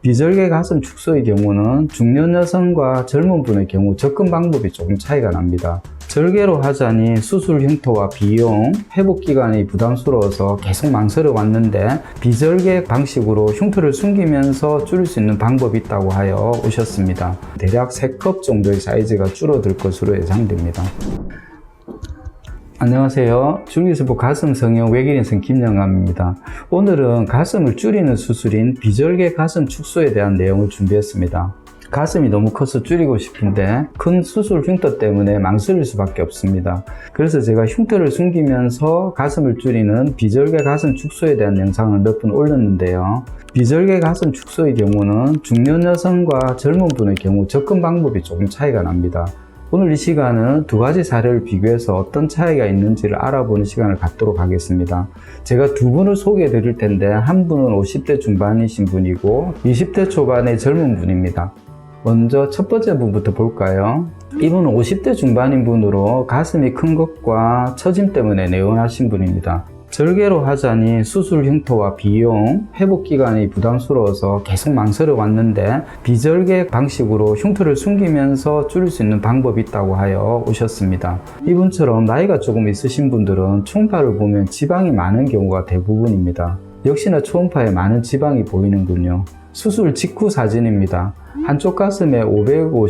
비절개 가슴 축소의 경우는 중년 여성과 젊은 분의 경우 접근 방법이 조금 차이가 납니다. 절개로 하자니 수술 흉터와 비용, 회복 기간이 부담스러워서 계속 망설여 왔는데 비절개 방식으로 흉터를 숨기면서 줄일 수 있는 방법이 있다고 하여 오셨습니다. 대략 3컵 정도의 사이즈가 줄어들 것으로 예상됩니다. 안녕하세요. 줄기세포 가슴 성형 외길인선 김영암입니다. 오늘은 가슴을 줄이는 수술인 비절개 가슴 축소에 대한 내용을 준비했습니다. 가슴이 너무 커서 줄이고 싶은데 큰 수술 흉터 때문에 망설일 수밖에 없습니다. 그래서 제가 흉터를 숨기면서 가슴을 줄이는 비절개 가슴 축소에 대한 영상을 몇 번 올렸는데요. 비절개 가슴 축소의 경우는 중년 여성과 젊은 분의 경우 접근 방법이 조금 차이가 납니다. 오늘 이 시간은 두 가지 사례를 비교해서 어떤 차이가 있는지를 알아보는 시간을 갖도록 하겠습니다. 제가 두 분을 소개해 드릴 텐데 한 분은 50대 중반이신 분이고 20대 초반의 젊은 분입니다. 먼저 첫 번째 분부터 볼까요? 이분은 50대 중반인 분으로 가슴이 큰 것과 처짐 때문에 내원하신 분입니다. 절개로 하자니 수술 흉터와 비용, 회복 기간이 부담스러워서 계속 망설여 왔는데 비절개 방식으로 흉터를 숨기면서 줄일 수 있는 방법이 있다고 하여 오셨습니다. 이분처럼 나이가 조금 있으신 분들은 초음파를 보면 지방이 많은 경우가 대부분입니다. 역시나 초음파에 많은 지방이 보이는군요. 수술 직후 사진입니다. 한쪽 가슴에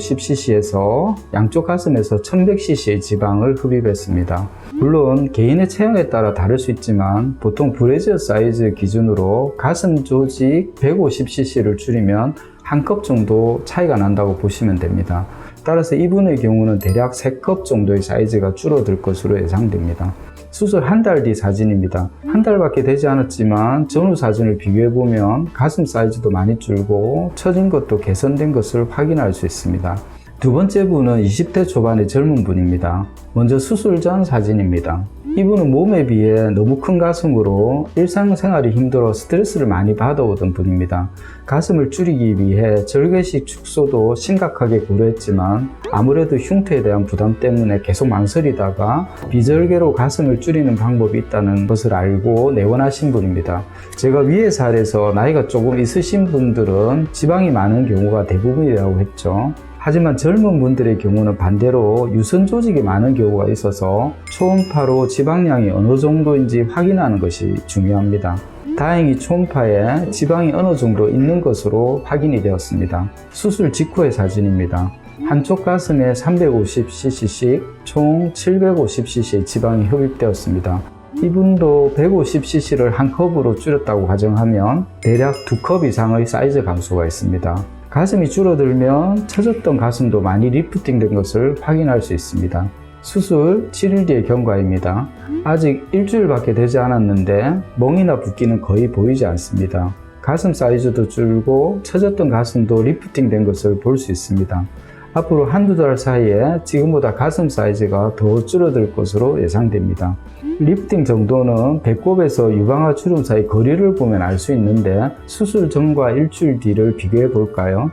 550cc에서 양쪽 가슴에서 1100cc의 지방을 흡입했습니다. 물론 개인의 체형에 따라 다를 수 있지만 보통 브래지어 사이즈 기준으로 가슴 조직 150cc를 줄이면 한 컵 정도 차이가 난다고 보시면 됩니다. 따라서 이분의 경우는 대략 3컵 정도의 사이즈가 줄어들 것으로 예상됩니다. 수술 한 달 뒤 사진입니다. 한 달밖에 되지 않았지만 전후 사진을 비교해보면 가슴 사이즈도 많이 줄고 처진 것도 개선된 것을 확인할 수 있습니다. 두 번째 분은 20대 초반의 젊은 분입니다. 먼저 수술 전 사진입니다. 이분은 몸에 비해 너무 큰 가슴으로 일상생활이 힘들어 스트레스를 많이 받아오던 분입니다. 가슴을 줄이기 위해 절개식 축소도 심각하게 고려했지만 아무래도 흉터에 대한 부담 때문에 계속 망설이다가 비절개로 가슴을 줄이는 방법이 있다는 것을 알고 내원하신 분입니다. 제가 위의 사례에서 나이가 조금 있으신 분들은 지방이 많은 경우가 대부분이라고 했죠. 하지만 젊은 분들의 경우는 반대로 유선 조직이 많은 경우가 있어서 초음파로 지방량이 어느 정도인지 확인하는 것이 중요합니다. 다행히 초음파에 지방이 어느 정도 있는 것으로 확인이 되었습니다. 수술 직후의 사진입니다. 한쪽 가슴에 350cc씩 총 750cc의 지방이 흡입되었습니다. 이분도 150cc를 한 컵으로 줄였다고 가정하면 대략 2컵 이상의 사이즈 감소가 있습니다. 가슴이 줄어들면 처졌던 가슴도 많이 리프팅된 것을 확인할 수 있습니다. 수술 7일 뒤의 경과입니다. 아직 일주일밖에 되지 않았는데 멍이나 붓기는 거의 보이지 않습니다. 가슴 사이즈도 줄고 처졌던 가슴도 리프팅된 것을 볼 수 있습니다. 앞으로 한두 달 사이에 지금보다 가슴 사이즈가 더 줄어들 것으로 예상됩니다. 리프팅 정도는 배꼽에서 유방화 주름 사이 거리를 보면 알 수 있는데 수술 전과 일주일 뒤를 비교해 볼까요?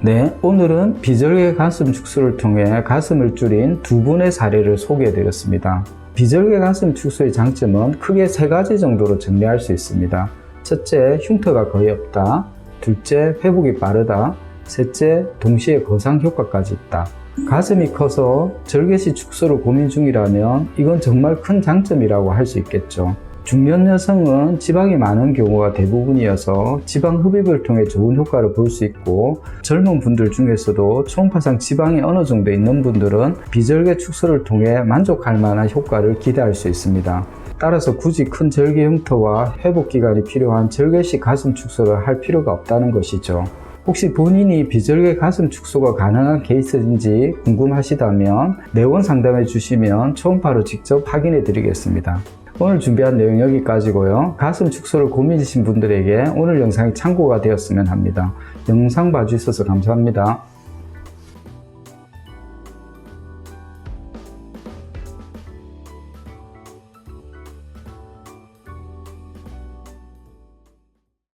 네, 오늘은 비절개 가슴 축소를 통해 가슴을 줄인 두 분의 사례를 소개해 드렸습니다. 비절개 가슴 축소의 장점은 크게 3가지 정도로 정리할 수 있습니다. 첫째, 흉터가 거의 없다. 둘째, 회복이 빠르다. 셋째, 동시에 거상 효과까지 있다. 가슴이 커서 절개식 축소를 고민 중이라면 이건 정말 큰 장점이라고 할 수 있겠죠. 중년 여성은 지방이 많은 경우가 대부분이어서 지방 흡입을 통해 좋은 효과를 볼 수 있고 젊은 분들 중에서도 초음파상 지방이 어느 정도 있는 분들은 비절개 축소를 통해 만족할 만한 효과를 기대할 수 있습니다. 따라서 굳이 큰 절개 흉터와 회복 기간이 필요한 절개식 가슴 축소를 할 필요가 없다는 것이죠. 혹시 본인이 비절개 가슴 축소가 가능한 케이스인지 궁금하시다면 내원 상담해 주시면 초음파로 직접 확인해 드리겠습니다. 오늘 준비한 내용 여기까지고요. 가슴 축소를 고민이신 분들에게 오늘 영상이 참고가 되었으면 합니다. 영상 봐주셔서 감사합니다.